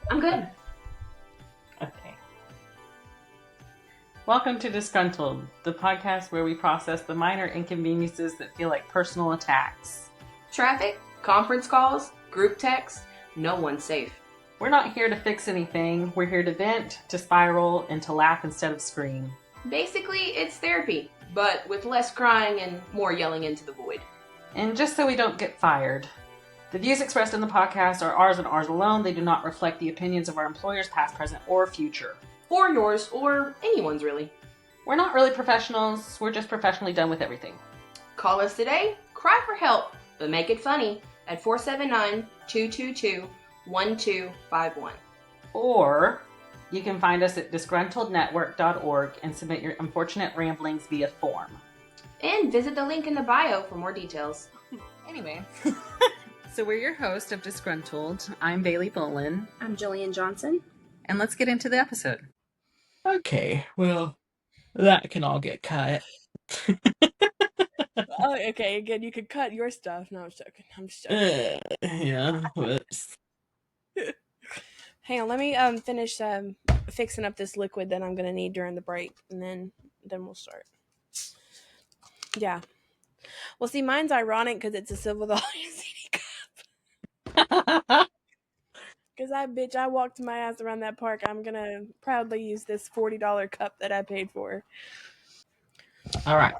I'm good. Okay. Welcome to Disgruntled, the podcast where we process the minor inconveniences that feel like personal attacks. Traffic, conference calls, group texts, no one's safe. We're not here to fix anything. We're here to vent, to spiral, and to laugh instead of scream. Basically, it's therapy, but with less crying and more yelling into the void. And just so we don't get fired, the views expressed in the podcast are ours and ours alone. They do not reflect the opinions of our employers, past, present, or future. Or yours, or anyone's really. We're not really professionals. We're just professionally done with everything. Call us today, cry for help, but make it funny at 479-222-1251. Or you can find us at disgruntlednetwork.org and submit your unfortunate ramblings via form. And visit the link in the bio for more details. Anyway, so we're your host of Disgruntled. I'm Bailey Bolin. I'm Gillian Johnson. And let's get into the episode. Okay, well, that can all get cut. Oh, okay, again, you could cut your stuff. No, I'm joking. Yeah, whoops. Hang on, let me finish fixing up this liquid that I'm gonna need during the break, and then we'll start. Yeah. Well, see, mine's ironic because it's a Silver the CD cup. Because I walked my ass around that park. I'm gonna proudly use this $40 cup that I paid for. All right.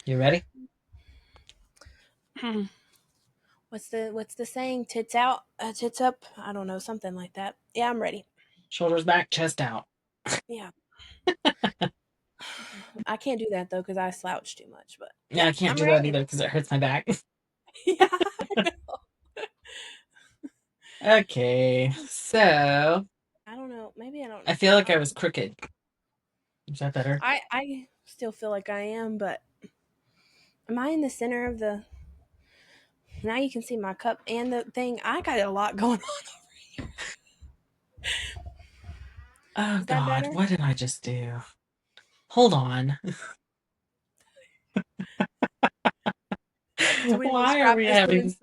You ready? What's the saying? Tits out, tits up. I don't know, something like that. Yeah, I'm ready. Shoulders back, chest out. Yeah. I can't do that though because I slouch too much. But yeah, I can't do that either because it hurts my back. Yeah, I know. Okay, so I don't know. Maybe I don't. I feel like I was crooked. Is that better? I still feel like I am, but am I in the center of the? Now you can see my cup and the thing. I got a lot going on over here. Oh God, what did I just do? Hold on. Why are we having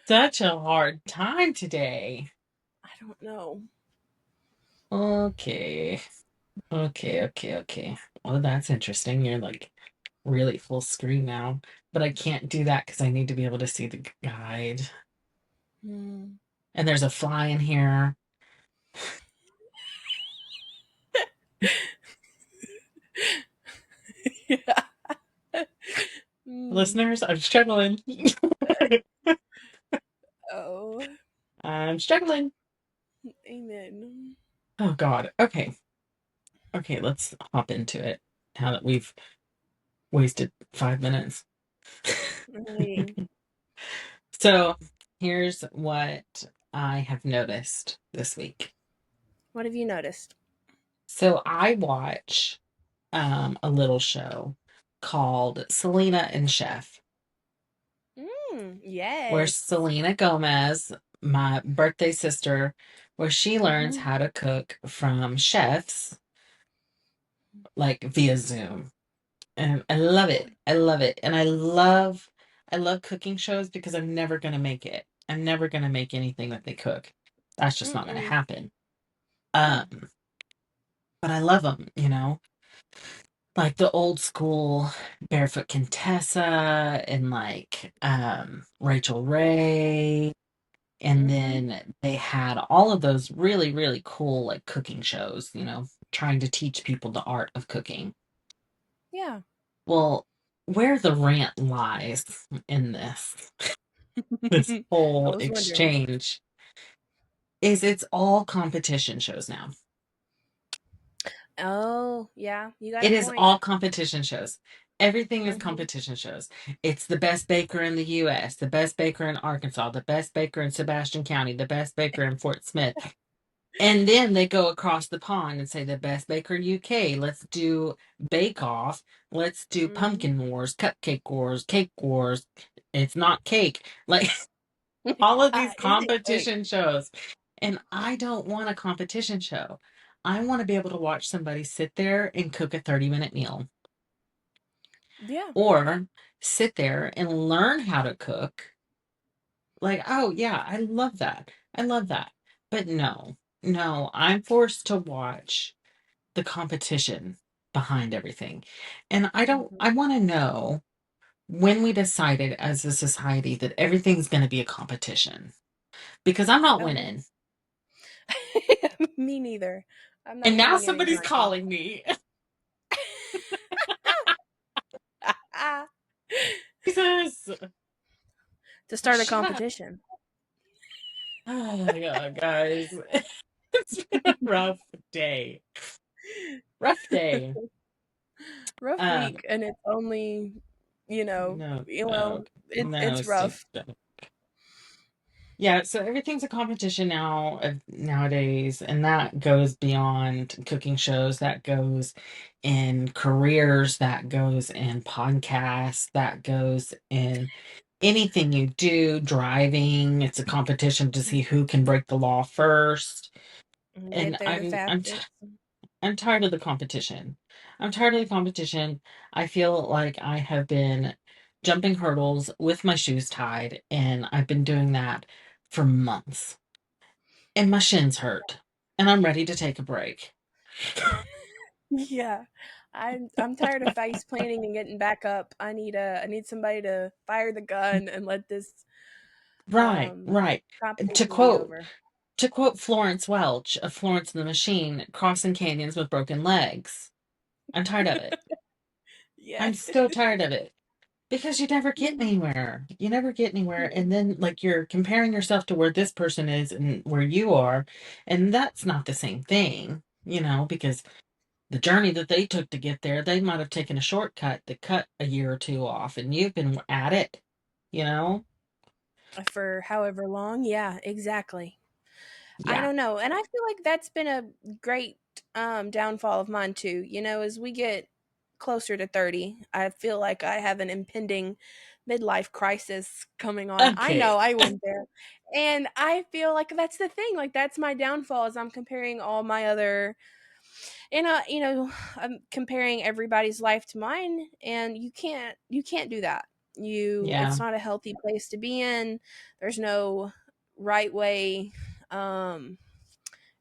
such a hard time today? I don't know. Okay. Well, that's interesting. You're like really full screen now, but I can't do that because I need to be able to see the guide. And there's a fly in here. Yeah. Listeners, I'm struggling. Oh. I'm struggling. Amen. Oh God. Okay, let's hop into it. Now that we've wasted 5 minutes. So here's what I have noticed this week. What have you noticed? So I watch a little show called Selena and Chef. Yes. Where Selena Gomez, my birthday sister, where she learns how to cook from chefs, like via Zoom. And I love it. And I love cooking shows because I'm never going to make it. I'm never going to make anything that they cook. That's just not going to happen. But I love them, like the old school Barefoot Contessa and like Rachel Ray. And then they had all of those really, really cool like cooking shows, trying to teach people the art of cooking. Yeah. Well, where the rant lies in this whole exchange is it's all competition shows now. Oh, yeah. You got it is all competition shows. Everything is competition shows. It's the best baker in the U.S., the best baker in Arkansas, the best baker in Sebastian County, the best baker in Fort Smith. And then they go across the pond and say the best baker in UK. Let's do Bake Off. Let's do Pumpkin Wars, Cupcake Wars, Cake Wars. It's not cake. Like all of these competition shows. And I don't want a competition show. I want to be able to watch somebody sit there and cook a 30-minute meal. Yeah. Or sit there and learn how to cook Like, oh yeah, I love that. I love that. But no, no, I'm forced to watch the competition behind everything. And Mhm. I want to know when we decided as a society that everything's going to be a competition because I'm not Oh, winning. me neither. I'm And not now winning somebody's anytime. calling me. Jesus. To start a Shut up. competition. Oh my God, guys. It's been a rough day. Rough day. Rough Um, week, and it's only, you know, no, no, well, no, it's rough. stupid. Yeah, so everything's a competition now nowadays, and that goes beyond cooking shows, that goes in careers, that goes in podcasts, that goes in anything you do, driving. It's a competition to see who can break the law first. Get And there the fastest. I'm tired of the competition. I'm tired of the competition. I feel like I have been jumping hurdles with my shoes tied, and I've been doing that for months. And my shins hurt, and I'm ready to take a break. Yeah. I'm tired of face planting and getting back up. I need somebody to fire the gun and let this Right, um right. To competition be quote over. to quote Florence Welch of Florence and the Machine, crossing canyons with broken legs. I'm tired of it. Yeah. I'm so tired of it. Because you never get anywhere. You never get anywhere. And then, like, you're comparing yourself to where this person is and where you are. And that's not the same thing, because the journey that they took to get there, they might have taken a shortcut that cut a year or two off. And you've been at it, you know? For however long. Yeah, exactly. I Yeah. don't know. And I feel like that's been a great downfall of mine too. As we get closer to 30, I feel like I have an impending midlife crisis coming on. I Okay. know I went there. And I feel like that's the thing. Like that's my downfall is I'm comparing all my other and I'm comparing everybody's life to mine and you can't do that. It's Yeah. not a healthy place to be in. There's no right way. um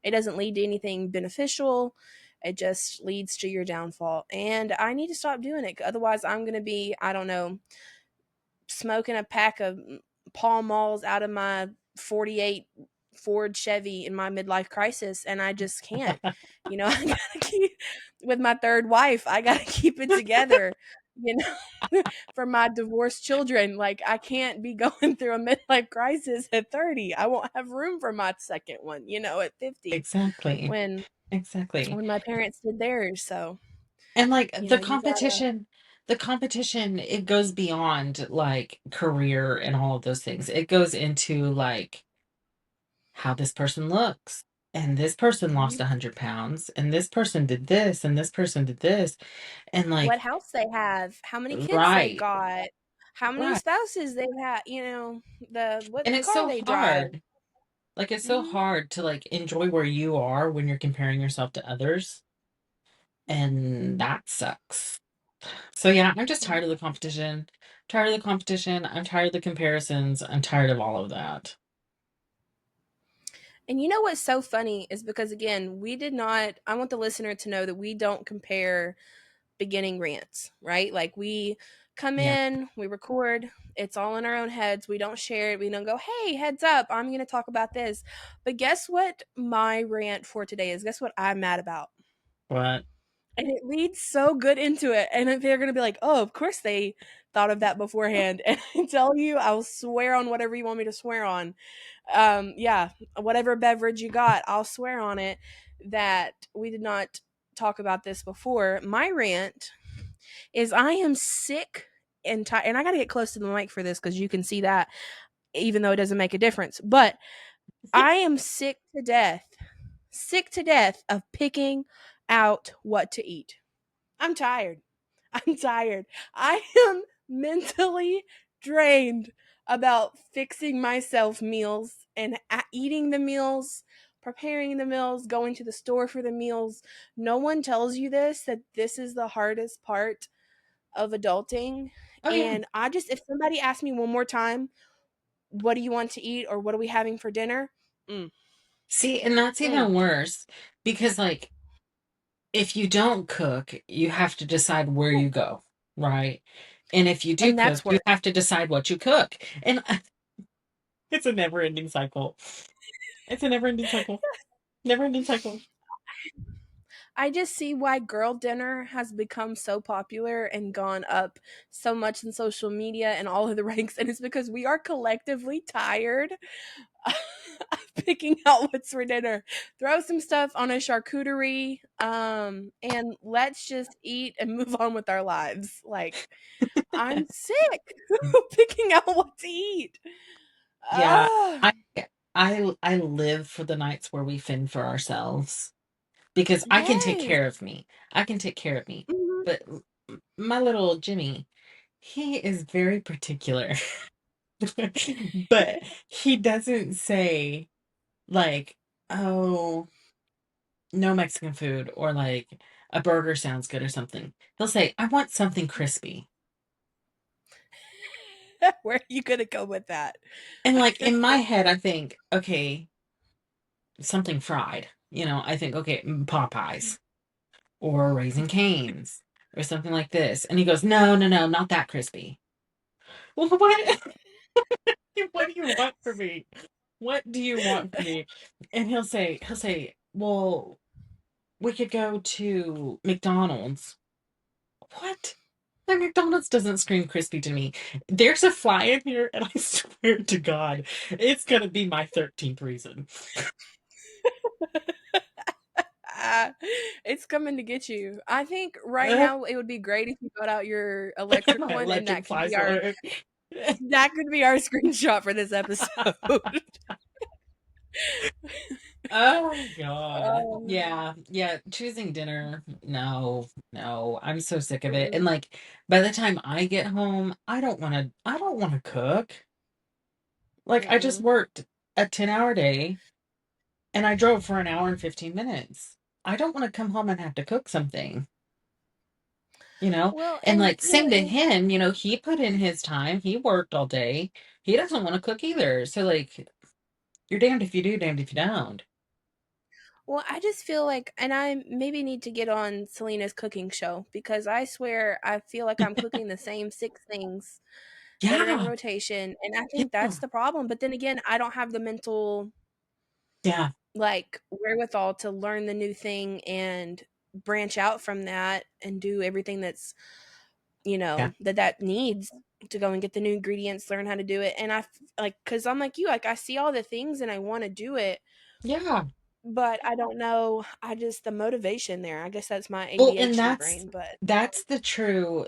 it doesn't lead to anything beneficial. It just leads to your downfall. And I need to stop doing it. Otherwise, I'm going to be, I don't know, smoking a pack of Pall Malls out of my 48 Ford Chevy in my midlife crisis. And I just can't. I got to keep, with my third wife, I got to keep it together, for my divorced children. Like, I can't be going through a midlife crisis at 30. I won't have room for my second one, at 50 Exactly. when Exactly. my parents did theirs. So, And like you gotta. the competition, it goes beyond like career and all of those things. It goes into like how this person looks. And this person lost Mhm. 100 pounds, and this person did this, and this person did this. And What like, house they have, how many kids they've right, got, how many right. spouses they've had, what And it's car so they drive. hard. Like, it's so Mhm. hard to like enjoy where you are when you're comparing yourself to others. And that sucks. So yeah, I'm just tired of the competition. Tired of the competition. I'm tired of the comparisons. I'm tired of all of that. And you know what's so funny is because again, we did not. I want the listener to know that we don't compare beginning rants, right? Like we come Yeah. in, we record, it's all in our own heads. We don't share it. We don't go, hey, heads up, I'm going to talk about this. But guess what my rant for today is? Guess what I'm mad about? But And it leads so good into it. And they're going to be like, oh, of course they thought of that beforehand. And I tell you, I'll swear on whatever you want me to swear on. Yeah, whatever beverage you got, I'll swear on it that we did not talk about this before. My rant is I am sick and tired, and I got to get close to the mic for this because you can see that, even though it doesn't make a difference. But I am sick to death of picking out what to eat. I'm tired. I'm tired. I am mentally drained about fixing myself meals and eating the meals, preparing the meals, going to the store for the meals. No one tells you this, that this is the hardest part of adulting. oh yeah. And if somebody asked me one more time, what do you want to eat or what are we having for dinner? Mm, See, and that's mm. even worse because, like, if you don't cook, you have to decide where you go, right? And if you do And cook, that's you worse. have to decide what you cook. And it's a never-ending cycle. It's a never-ending cycle. Never-ending cycle. I just see why girl dinner has become so popular and gone up so much in social media and all of the ranks. And it's because we are collectively tired of picking out what's for dinner. Throw some stuff on a charcuterie, and let's just eat and move on with our lives. Like, I'm sick of picking out what to eat. Yeah, Ah, I I live for the nights where we fend for ourselves because I can take yes. care of me. I can take care of me. Mhm. But my little Jimmy, he is very particular. But he doesn't say like, "Oh, no Mexican food," or like a burger sounds good or something. He'll say, "I want something crispy." Where are you gonna go with that? And like in my head, I think, okay, something fried. I think, okay, Popeyes or Raising Cane's or something like this. And he goes, "No, no, no, not that crispy." Well, what? What do you want from me? What do you want from me? And he'll say, "Well, we could go to McDonald's." What? The McDonald's doesn't scream crispy to me. There's a fly in here, and I swear to God, it's gonna be my 13th reason. Ah, it's coming to get you. I think right Uh, now it would be great if you got out your electric my one and electric that could fly be our swat. screenshot for this episode. Oh God. Um, Yeah. Yeah. Choosing dinner. No, no. I'm so sick of it. And mm, like by the time I get home, I don't want to cook. Like I just mm-mm. worked a 10-hour day and I drove for an hour and 15 minutes. I don't want to come home and have to cook something, you know? Well, And and like same to him, he put in his time. He worked all day. He doesn't want to cook either. So like you're damned if you do, damned if you don't. well, I just feel like, and I maybe need to get on Selena's cooking show because I swear I feel like I'm cooking the same six things that are in Yeah. rotation, and I think Yeah. that's the problem. But then again, I don't have the mental Yeah. like wherewithal to learn the new thing and branch out from that and do everything that's Yeah. that needs to go and get the new ingredients, learn how to do it. And like, because I'm like you, like I see all the things and I want to do it, Yeah. but I don't know, I just the motivation there, I guess that's my Well, and ADHD that's brain. But that's the true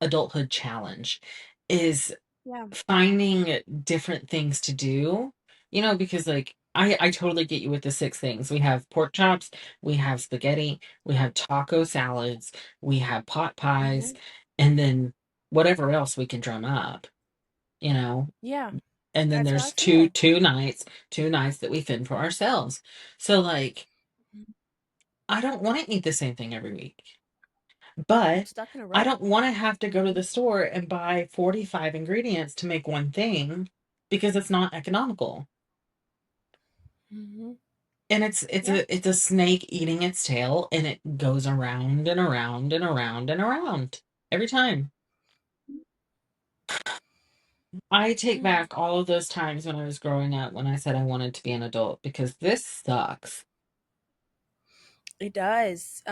adulthood challenge is yeah. finding different things to do. Because like I totally get you with the six things. We have pork chops, we have spaghetti, we have taco salads, we have pot pies, Hmm. and then whatever else we can drum up, you know. Yeah, And then that's how I there's two feel. two nights that we fend for ourselves. So like I don't want to eat the same thing every week. But Stuck in a I rut. don't want to have to go to the store and buy 45 ingredients to make one thing because it's not economical. Hmm. And it's Yeah. a snake eating its tail and it goes around and around and around and around every time. I take back all of those times when I was growing up when I said I wanted to be an adult because this sucks. It does.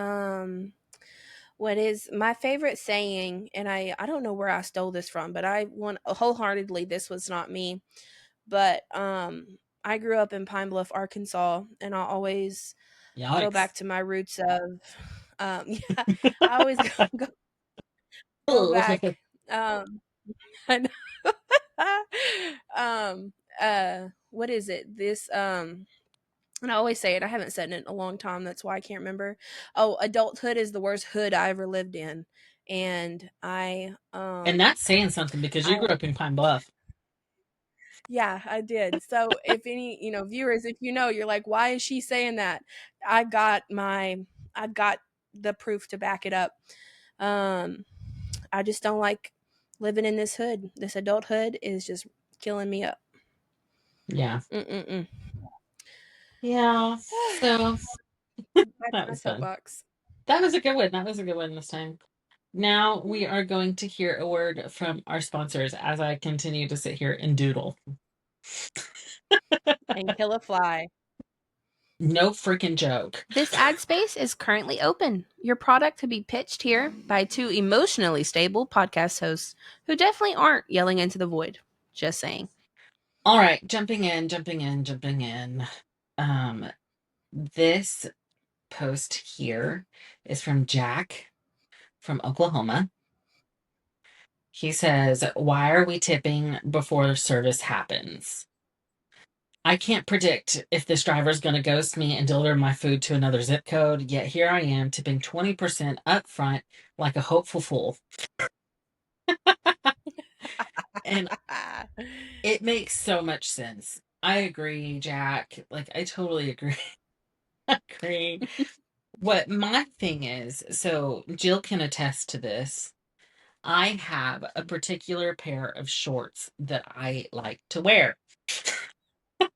What is my favorite saying, and I don't know where I stole this from, but I want wholeheartedly this was not me, but I grew up in Pine Bluff, Arkansas, and I always go Yikes. back to my roots of yeah, I always go Ugh. back. I know. um what is it? This and I always say it, I haven't said it in a long time, that's why I can't remember. Oh, adulthood is the worst hood I ever lived in. And And that's saying something because I you grew up in Pine Bluff. yeah, I did. So if any, viewers, if you're like, why is she saying that? I got my I've got the proof to back it up. Um I just don't like living in this hood, this adulthood is just killing me up. Yeah. Mm-mm-mm. Yeah. So That's that my was fun. soapbox. That was a good one. That was a good one this time. Now we are going to hear a word from our sponsors as I continue to sit here and doodle. And kill a fly. No freaking joke. This ad space is currently open. Your product could be pitched here by two emotionally stable podcast hosts who definitely aren't yelling into the void. Just saying. All right, jumping in. This post here is from Jack from Oklahoma. He says, "Why are we tipping before service happens? I can't predict if this driver is going to ghost me and deliver my food to another zip code, yet here I am tipping 20% up front like a hopeful fool." And it makes so much sense. I agree, Jack. Like, I totally agree. Agree. What my thing is, so Jill can attest to this. I have a particular pair of shorts that I like to wear.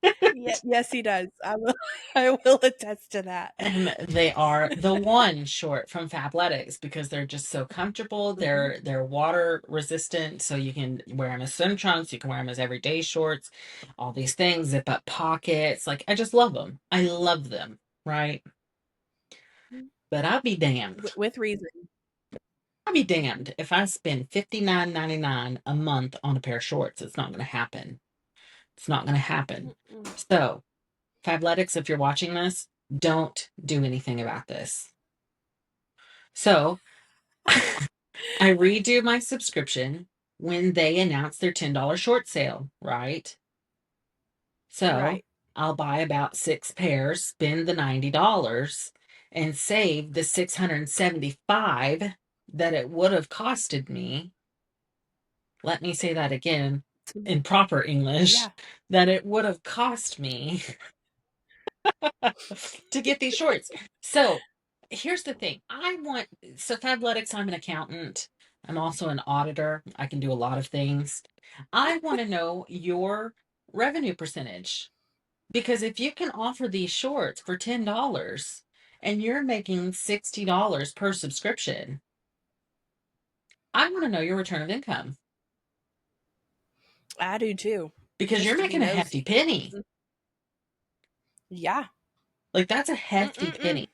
Yeah, yes, he does. I will. I will attest to that. And they are the one short from Fabletics because they're just so comfortable. Mhm. They're water resistant, so you can wear them as swim trunks. You can wear them as everyday shorts. All these things, zip up pockets. Like I just love them. I love them, right? But I'll be damned. With reason. I'll be damned if I spend $59.99 a month on a pair of shorts. It's not going to happen. It's not going to happen. Mm-mm. So, Fabletics, if you're watching this, don't do anything about this. So, I redo my subscription when they announce their $10 short sale, right? So, Right. I'll buy about 6 pairs, spend the $90, and save the $675 that it would have costed me. Let me say that again in proper English, Yeah. that it would have cost me to get these shorts. So here's the thing. So Fabletics, I'm an accountant. I'm also an auditor. I can do a lot of things. I want to know your revenue percentage because if you can offer these shorts for $10 and you're making $60 per subscription, I want to know your return of income I do too. because you're Just to be making a hefty nosy. penny. Yeah. Like that's a hefty Mm-mm-mm. penny.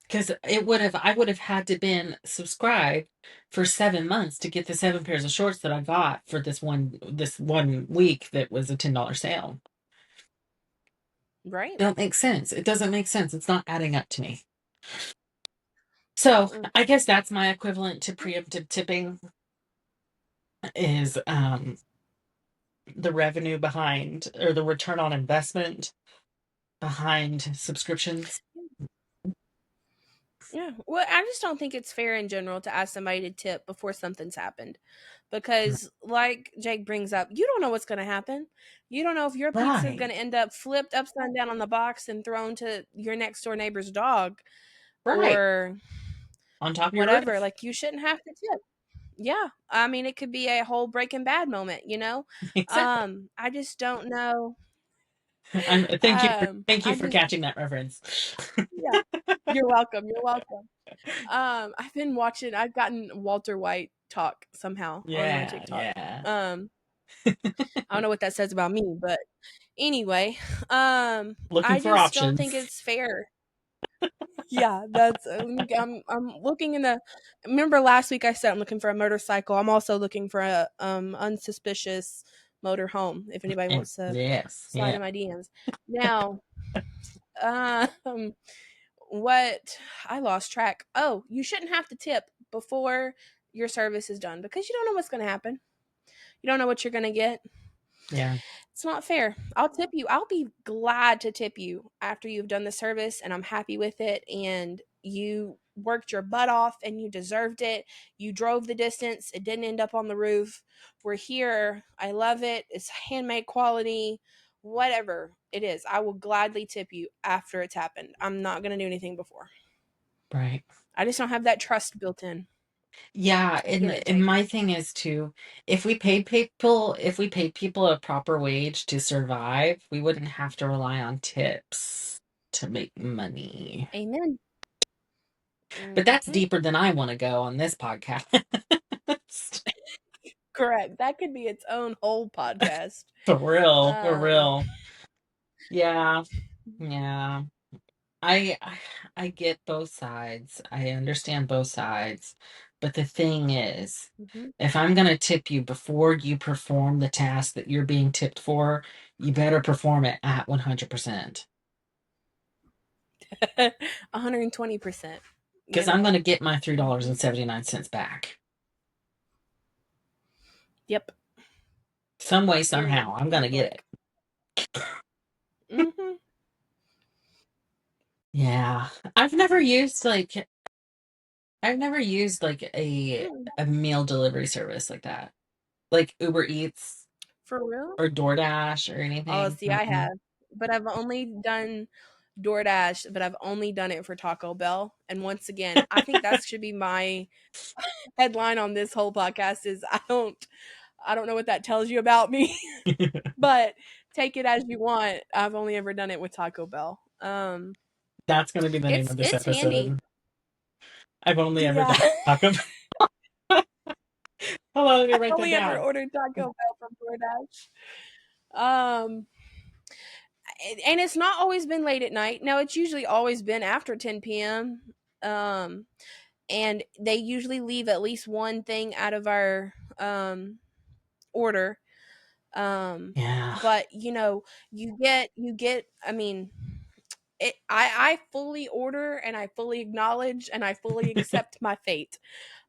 Because I would have had to been subscribed for 7 months to get the 7 pairs of shorts that I got for this one week that was a $10 sale. Right. Don't make sense. It doesn't make sense. It's not adding up to me. So Mm-mm. I guess that's my equivalent to preemptive tipping is the revenue behind or the return on investment behind subscriptions. Yeah. Well, I just don't think it's fair in general to ask somebody to tip before something's happened. Because, like Jake brings up, you don't know what's going to happen. You don't know if your pizza is Right. going to end up flipped upside down on the box and thrown to your next door neighbor's dog Right. or On top of your whatever. roof. Like, you shouldn't have to tip. Yeah. I mean, it could be a whole Breaking Bad moment, you know? Exactly. I just don't know. Thank you I for just, catching that reference. yeah. You're welcome. You're welcome. I've been watching. I've gotten Walter White talk somehow on my Yeah, TikTok. yeah. I don't know what that says about me, but anyway, Looking I for just don't think options. it's fair. Yeah, that's I'm looking in the. Remember last week I said I'm looking for a motorcycle. I'm also looking for a unsuspicious motor home. If anybody And wants to yes, slide yeah. in my DMs now. Um, what I lost track. Oh, you shouldn't have to tip before your service is done because you don't know what's going to happen. You don't know what you're going to get. Yeah. It's not fair. I'll tip you. I'll be glad to tip you after you've done the service and I'm happy with it and you worked your butt off and you deserved it. You drove the distance. It didn't end up on the roof. We're here. I love it. It's handmade quality. Whatever it is, I will gladly tip you after it's happened. I'm not going to do anything before. Right. I just don't have that trust built in. Yeah, Give or and take. my thing is too, if we paid people a proper wage to survive, we wouldn't have to rely on tips to make money. Amen. But that's Hmm. deeper than I want to go on this podcast. Correct. That could be its own whole podcast. For real, for Um, real. Yeah, yeah. I I get both sides. I understand both sides. But the thing is, mhm. if I'm going to tip you before you perform the task that you're being tipped for, you better perform it at 100%. 120%. Because You I'm going to know. get my Hmm. $3.79 back. Yep. Some way, Period. somehow, I'm going to Point get blank. it. Hmm. Yeah. I've never used like a meal delivery service like that. Like Uber Eats For real? or DoorDash or Oh, anything. see, I have, but I've only done DoorDash, but I've only done it for Taco Bell. And once again, I think that should be my headline on this whole podcast is I don't know what that tells you about me, but take it as you want. I've only ever done it with Taco Bell. That's going to be the name of this It's handy. episode. I've only ever Yeah. done Taco Bell. Hold on, let me I've write that only ever down. ordered Taco Bell from DoorDash. Um and it's not always been late at night. No, it's usually always been after 10 p.m. Um and they usually leave at least one thing out of our order. Yeah, But you get I mean, I fully order and I fully acknowledge and I fully accept my fate.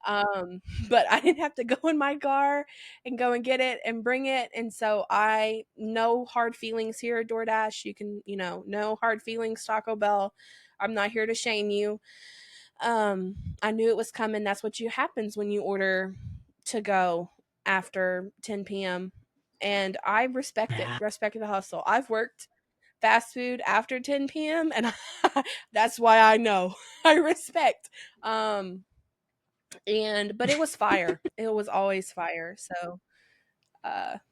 Um, but I didn't have to go in my car and go and get it and bring it. And so I no hard feelings here at DoorDash. You can, no hard feelings, Taco Bell. I'm not here to shame you. I knew it was coming. That's what you happens when you order to go after 10 p.m. And I respect it, yeah, respect the hustle. I've worked fast food after 10 p.m. and that's why I know. I respect. But it was fire. It was always fire. So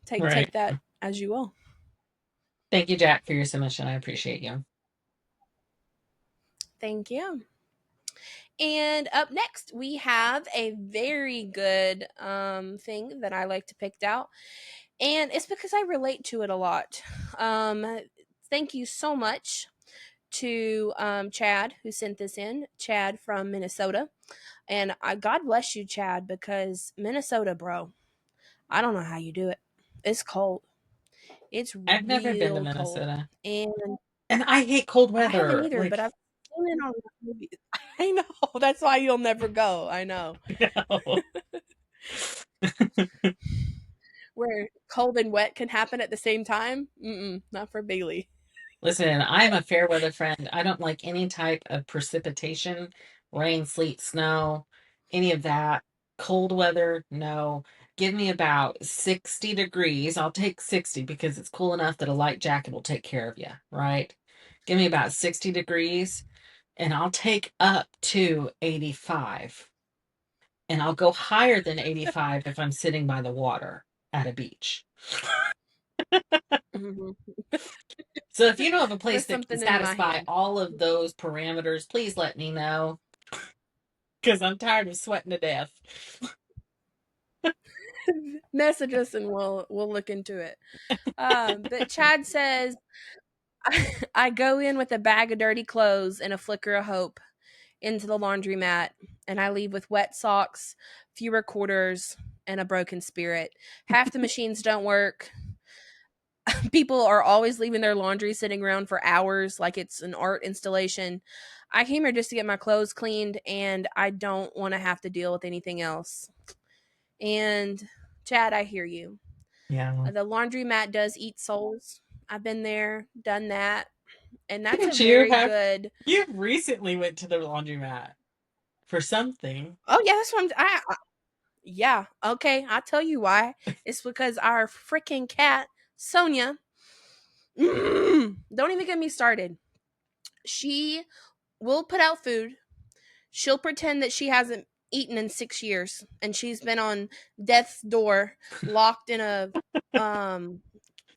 take right. that as you will. Thank you, Jack, for your submission. I appreciate you. Thank you. And up next, we have a very good thing that I like to pick out. And it's because I relate to it a lot. Thank you so much to Chad, who sent this in. Chad from Minnesota. And God bless you, Chad, because Minnesota, bro, I don't know how you do it. It's cold. It's I've never been to real cold. Minnesota, And and I hate cold I haven't weather. either, but I've seen it on movies. I know. That's why you'll never go. I know. No. Where cold and wet can happen at the same time? Mm-mm, not for Bailey. Listen, I'm a fair weather friend. I don't like any type of precipitation, rain, sleet, snow, any of that. Cold weather, no. Give me about 60 degrees. I'll take 60 because it's cool enough that a light jacket will take care of you, right? Give me about 60 degrees and I'll take up to 85. And I'll go higher than 85 if I'm sitting by the water at a beach. Mhm. So if you know of a place With that can something in my satisfy hand. all of those parameters, please let me know because I'm tired of sweating to death. Message us and we'll look into it. But Chad says I go in with a bag of dirty clothes and a flicker of hope into the laundromat, and I leave with wet socks, fewer quarters, and a broken spirit. Half the machines don't work. People are always leaving their laundry sitting around for hours like it's an art installation. I came here just to get my clothes cleaned, and I don't want to have to deal with anything else. And Chad, I hear you. Yeah. The laundromat does eat souls. I've been there, done that, and Look that's a at you very have good. you recently went to the laundromat for something. Oh yeah, that's what yeah, okay, I'll tell you why. It's because our freaking cat, Sonia, don't even get me started. She will put out food. She'll pretend that she hasn't eaten in 6 years, and she's been on death's door, locked in a um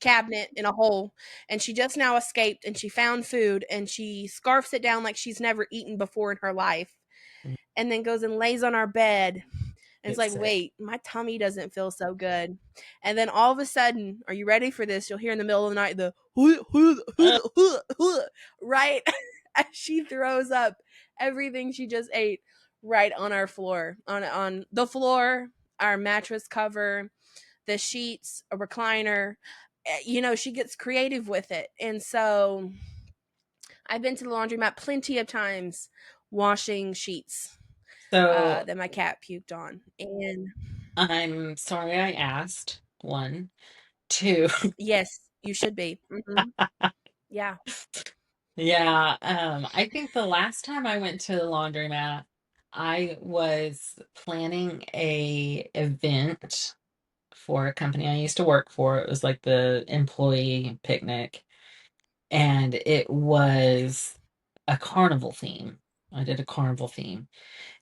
cabinet in a hole, and she just now escaped, and she found food, and she scarfs it down like she's never eaten before in her life, and then goes and lays on our bed. And it's Get like, sick. wait, my tummy doesn't feel so good. And then all of a sudden, are you ready for this? You'll hear in the middle of the night the right as she throws up everything she just ate right on our floor, on the floor, our mattress cover, the sheets, a recliner. She gets creative with it. And so I've been to the laundromat plenty of times washing sheets So that my cat puked on. And I'm sorry I asked. One, two. yes, you should be. Yeah. Yeah, I think the last time I went to the laundromat, I was planning a event for a company I used to work for. It was like the employee picnic, and it was a carnival theme. I did a carnival theme.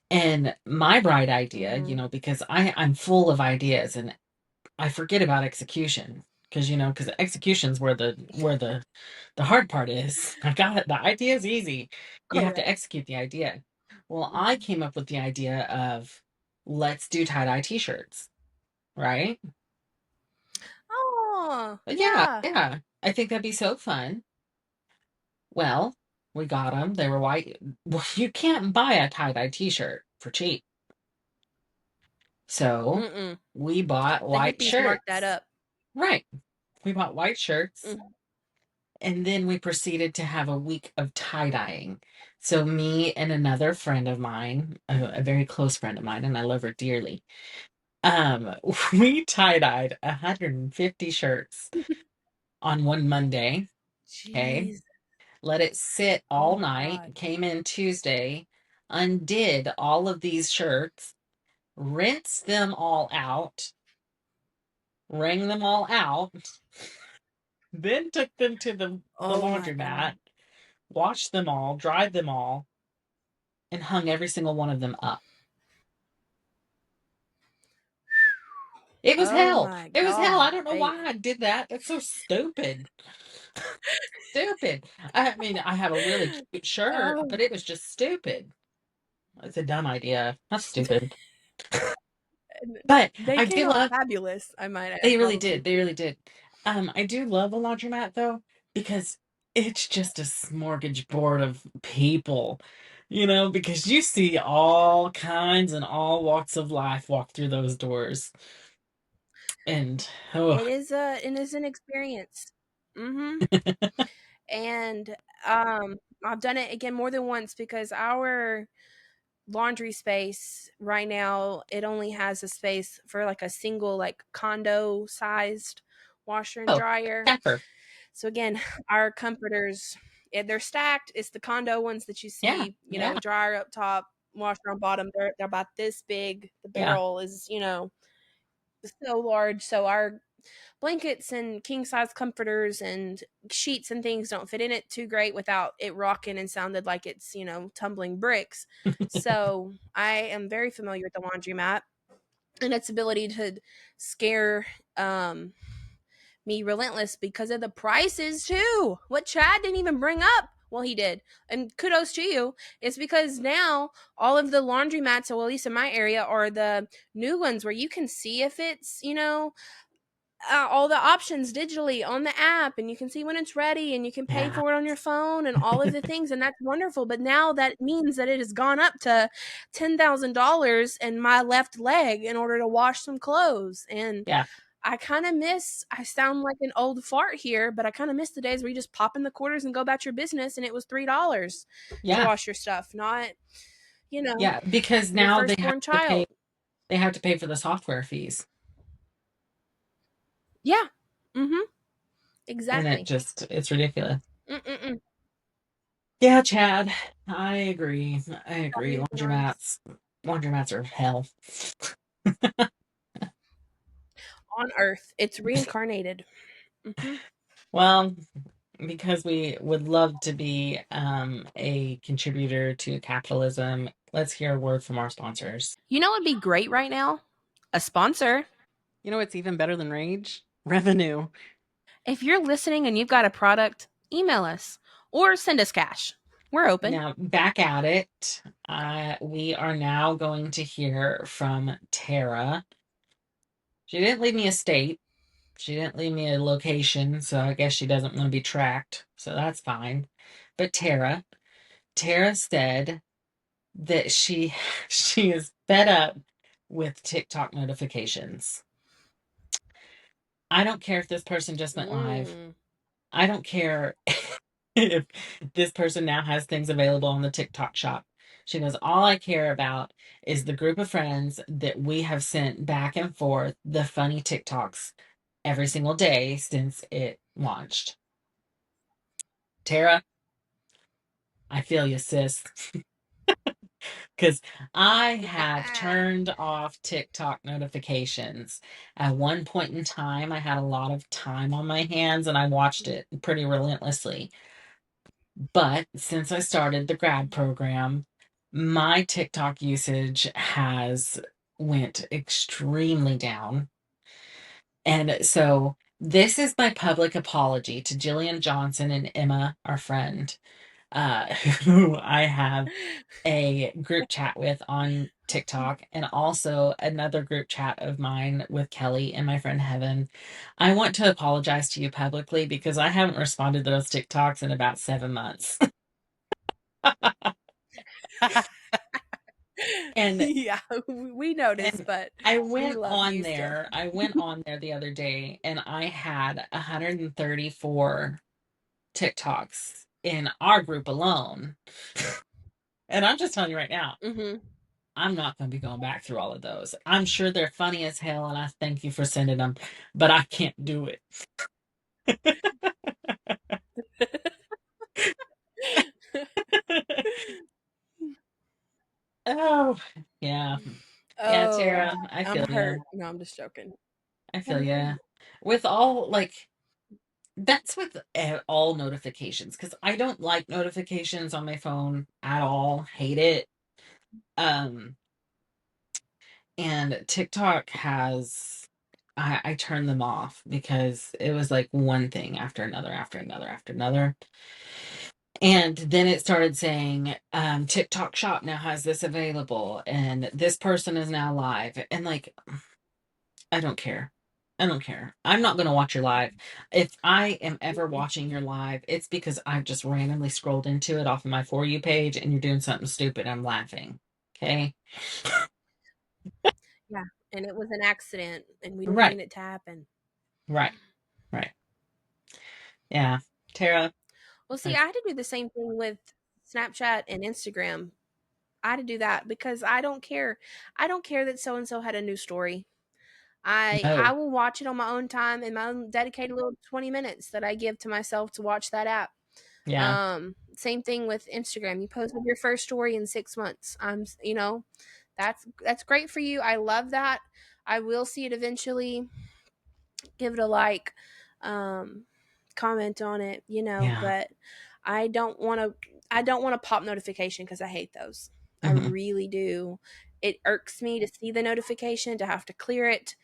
And my bright idea, Mm-hmm. because I'm full of ideas and I forget about execution because execution's where the hard part is. I got it. The idea is easy. You have to Correct. execute the idea. Well, I Mhm. came up with the idea of let's do tie-dye t-shirts, right? Oh, But yeah, yeah. yeah. I think that'd be so fun. Well, we got them. They were white. Well, you can't buy a tie-dye t-shirt for cheap. So Mm-mm. we bought The white hippies marked that shirts. up. Right. We bought white shirts. Mm. And then we proceeded to have a week of tie-dyeing. So me and another friend of mine, a very close friend of mine, and I love her dearly, um, we tie-dyed 150 shirts on one Monday. Okay. Jeez. Let it sit Oh all my night, God. came in Tuesday, undid all of these shirts, rinsed them all out, wring them all out, then took them to the Oh my God. laundromat, washed them all, dried them all, and hung every single one of them up. It was Oh hell. my It was hell. I God. don't know Wait. why I did that. That's so stupid. Stupid. I mean, I have a really cute shirt, Oh, but it was just stupid. It's a dumb idea. That's stupid. But they I do came out love, fabulous, I might add, they really did. probably. They really did. I do love a laundromat though, because it's just a smorgasbord of people, because you see all kinds and all walks of life walk through those doors. And oh, It is an experience. Mm-hmm. And I've done it again more than once because our laundry space right now, it only has a space for like a single like condo sized washer and oh, dryer. pepper. So again, our comforters, they're stacked. It's the condo ones that you Yeah, see, yeah, dryer up top, washer on bottom. They're about this big. The yeah. barrel is, so large. So our blankets and king size comforters and sheets and things don't fit in it too great without it rocking and sounded like it's, tumbling bricks. So I am very familiar with the laundromat and its ability to scare me relentless because of the prices too. What Chad didn't even bring up. Well, he did. And kudos to you. It's because now all of the laundromats, well, at least in my area, are the new ones where you can see if it's, all the options digitally on the app, and you can see when it's ready, and you can pay Yeah, for it on your phone and all of the things, and that's wonderful. But now that means that it has gone up to $10,000 in my left leg in order to wash some clothes. And yeah, I sound like an old fart here, but I kind of miss the days where you just pop in the quarters and go about your business, and it was $3 to yeah, wash your stuff, not, you know, yeah. Because your now they have firstborn to pay. child. They have to pay for the software fees, Yeah. Mm-hmm. and Exactly. it's ridiculous. Mm-mm-mm. Yeah, Chad, I agree. I agree. Always nice. Laundromats are hell. On Earth. It's reincarnated. Hmm. Well, because we would love to be a contributor to capitalism, let's hear a word from our sponsors. You know what'd be great right now? A sponsor. You know what's even better than rage? Revenue. If you're listening and you've got a product, email us or send us cash. We're open. Now, back at it. We are now going to hear from Tara. She didn't leave me a state. She didn't leave me a location, so I guess she doesn't want to be tracked. So that's fine. But Tara said that she is fed up with TikTok notifications. I don't care if this person just went live. I don't care if this person now has things available on the TikTok shop. She goes, all I care about is the group of friends that we have sent back and forth the funny TikToks every single day since it launched. Tara, I feel you, sis. Because I have turned off TikTok notifications. At one point in time, I had a lot of time on my hands and I watched it pretty relentlessly. But since I started the grad program, my TikTok usage has went extremely down. And so this is my public apology to Gillian Johnson and Emma, our friend, who I have a group chat with on TikTok, and also another group chat of mine with Kelly and my friend Heaven. I want to apologize to you publicly because I haven't responded to those TikToks in about 7 months. And yeah, we noticed, but I we went love on you still. there. I went on there the other day and I had 134 TikToks in our group alone. And I'm just telling you right now, Mm-hmm. I'm not going to be going back through all of those. I'm sure they're funny as hell, and I thank you for sending them, but I can't do it. Oh, yeah. Yeah, Oh, Tara, I I'm feel hurt. you. No, I'm just joking. I feel you. With all, like, that's with all notifications, because I don't like notifications on my phone at all. Hate it. Um, and TikTok has, I turned them off because it was like one thing after another, after another, after another. And then it started saying, TikTok shop now has this available, and this person is now live. And like, I don't care. I don't care. I'm not going to watch your live. If I am ever watching your live, it's because I've just randomly scrolled into it off of my For You page and you're doing something stupid. I'm laughing. Okay. Yeah, and it was an accident, and we didn't Right. mean it to happen. Right. Right. Yeah. Tara. Well, see, I had to do the same thing with Snapchat and Instagram. I had to do that because I don't care. I don't care that so and so had a new story. I No. will watch it on my own time in my own dedicated little 20 minutes that I give to myself to watch that app. Yeah. Same thing with Instagram. You posted your first story in 6 months. That's great for you. I love that. I will see it eventually. Give it a like, um, comment on it, Yeah. but I don't want to. I don't want a pop notification because I hate those. I Mhm. really do. It irks me to see the notification, to have to clear it.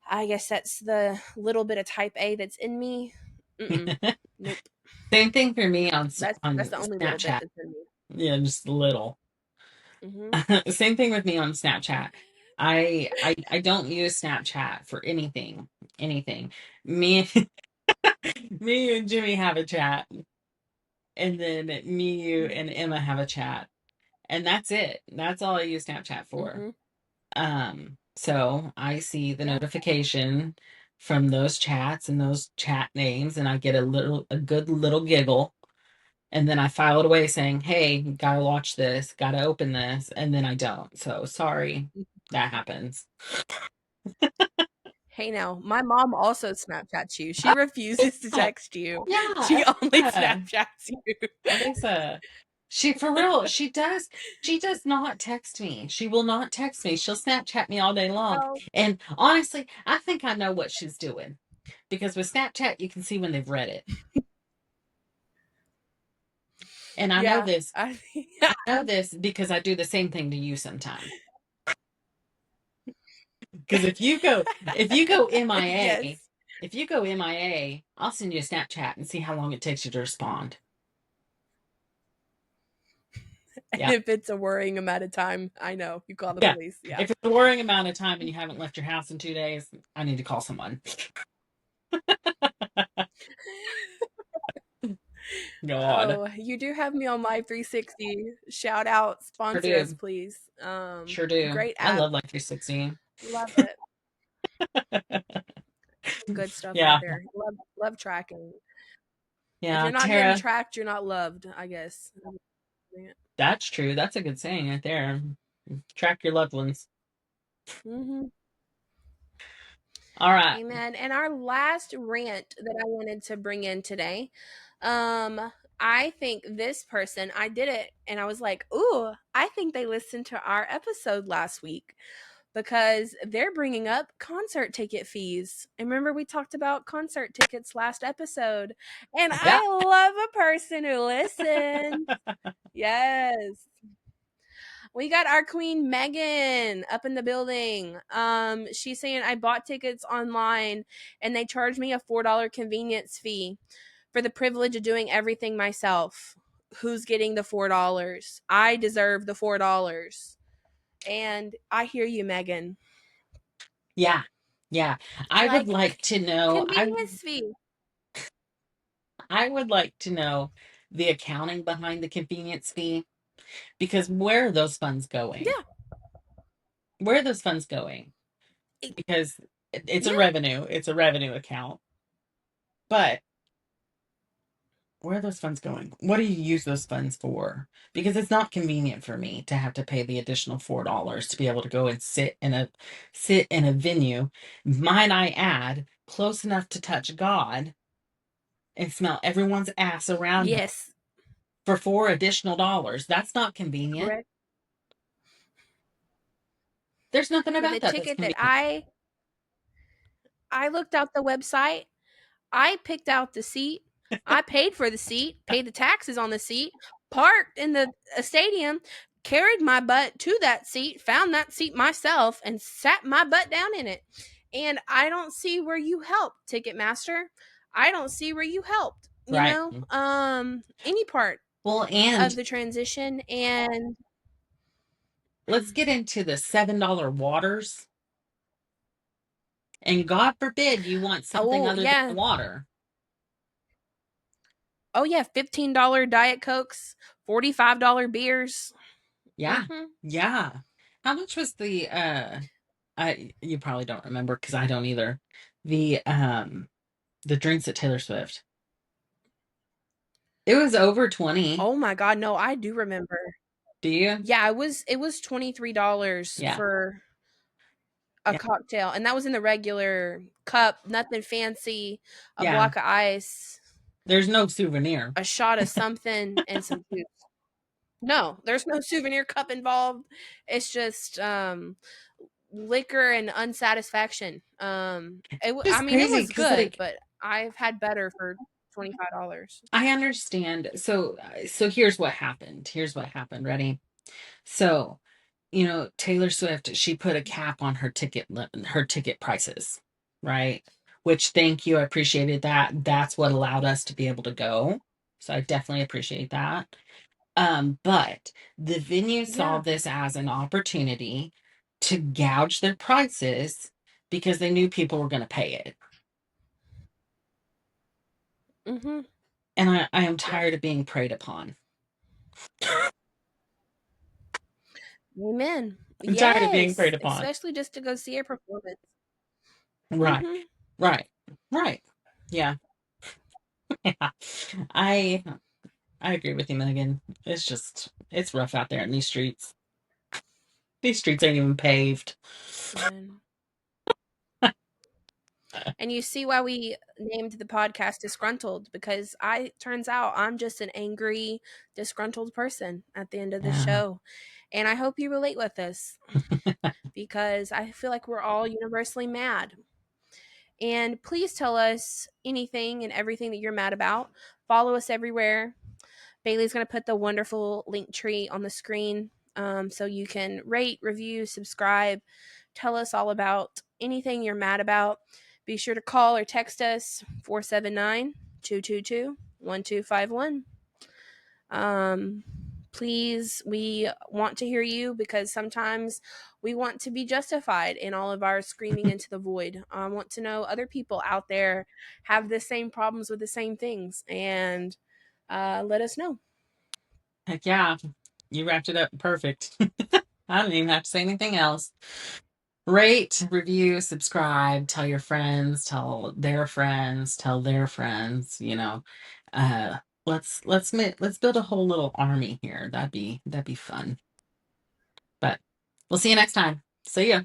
I guess that's the little bit of type A that's in me. Mm-mm. Nope. Same thing for me on That's the only little bit Snapchat. that's in me. Yeah, just a little. Mm-hmm. Same thing with me on Snapchat. I don't use Snapchat for anything. Anything. Me me and Jimmy have a chat, and then me, you, and Emma have a chat, and that's it. That's all I use Snapchat for. Mm-hmm. So I see the Yeah. notification from those chats and those chat names, and I get a good little giggle. And then I file it away saying, hey, gotta watch this, gotta open this, and then I don't. So sorry, that happens. Hey, now, my mom also Snapchats you. She refuses to Yeah, text you. yeah, She only Alyssa, Snapchats you. Alyssa. She for real, she does not text me. She will not text me. She'll Snapchat me all day long. Oh, And honestly, I think I know what she's doing. Because with Snapchat, you can see when they've read it. And I know Yeah. this. I I know this because I do the same thing to you sometimes. Because if you go yes. MIA, if you go MIA, I'll send you a Snapchat and see how long it takes you to respond. And Yeah. if it's a worrying amount of time, I know you call the Yeah. police. Yeah. If it's a worrying amount of time and you haven't left your house in 2 days, I need to call someone. God. Oh, you do have me on Live 360. Shout out, Sure sponsor us, do. please. Sure do. Great I app. love Life 360. Love it. Good stuff right Yeah. there. Love tracking. If Yeah. you're not getting Tara, tracked, you're not loved, I guess. that's true. That's a good saying right there. Track your loved ones. Mm-hmm. All right. Amen. And our last rant that I wanted to bring in today, I think this person, I did it and I was like, ooh, I think they listened to our episode last week because they're bringing up concert ticket fees. And remember, we talked about concert tickets last episode, and Yeah. I love a person who listens. Yes. We got our queen Megan up in the building. She's saying I bought tickets online and they charged me a $4 convenience fee for the privilege of doing everything myself. Who's getting the $4? I deserve the $4. And I hear you, Megan. Yeah. Yeah. I would like Like, to know. convenience fee. I would like to know the accounting behind the convenience fee because where are those funds going? Yeah. Where are those funds going? Because it's a Yeah. revenue. It's a revenue account. But where are those funds going? What do you use those funds for? Because it's not convenient for me to have to pay the additional $4 to be able to go and sit in a venue, might I add, close enough to touch God and smell everyone's ass around me Yes. for $4 additional. That's not convenient. Correct. There's nothing For the about that that's ticket that convenient. I looked out the website, I picked out the seat. I paid for the seat, paid the taxes on the seat, parked in the stadium, carried my butt to that seat, found that seat myself, and sat my butt down in it. And I don't see where you helped, Ticketmaster. I don't see where you helped. Right. Any part Well, of and the transition. And let's get into the $7 waters. And God forbid you want something oh other than yeah, water. oh yeah, $15 Diet Cokes, $45 beers. Yeah. Mm-hmm. Yeah. How much was the I you probably don't remember because I don't either. The drinks at Taylor Swift. It was over 20. Oh my God, no, I do remember. Do you? Yeah, it was $23 Yeah. for a Yeah. cocktail, and that was in the regular cup, nothing fancy, a Yeah. block of ice, There's no souvenir. a shot of something, and some juice. No, there's no souvenir cup involved. It's just liquor and unsatisfaction. I Just mean, it crazy was because good, like but I've had better for $25. I understand. So here's what happened. Here's what happened. Ready? So, Taylor Swift, she put a cap on her ticket prices, right? Which thank you, I appreciated that. That's what allowed us to be able to go. So I definitely appreciate that. But the venue saw Yeah. this as an opportunity to gouge their prices because they knew people were going to pay it. Mm-hmm. And I am Yep. tired of being preyed upon. Amen. I'm tired of being Yes, preyed upon. especially just to go see a performance. Right. Mm-hmm. Right. Right. Yeah. Yeah. I I agree with you, Megan. It's rough out there in these streets. These streets ain't even paved. Amen. And you see why we named the podcast Disgruntled, because turns out I'm just an angry, disgruntled person at the end of the Yeah. show. And I hope you relate with us because I feel like we're all universally mad. And please tell us anything and everything that you're mad about. Follow us everywhere. Bailey's going to put the wonderful link tree on the screen, so you can rate, review, subscribe, tell us all about anything you're mad about. Be sure to call or text us 479-222-1251. Please, we want to hear you, because sometimes we want to be justified in all of our screaming into the void. I want to know other people out there have the same problems with the same things, and let us know. Heck yeah. You wrapped it up perfect. I don't even have to say anything else. Rate, review, subscribe, tell your friends, tell their friends, tell their friends, Uh let's build a whole little army here. That'd be fun. But we'll see you next time. See ya.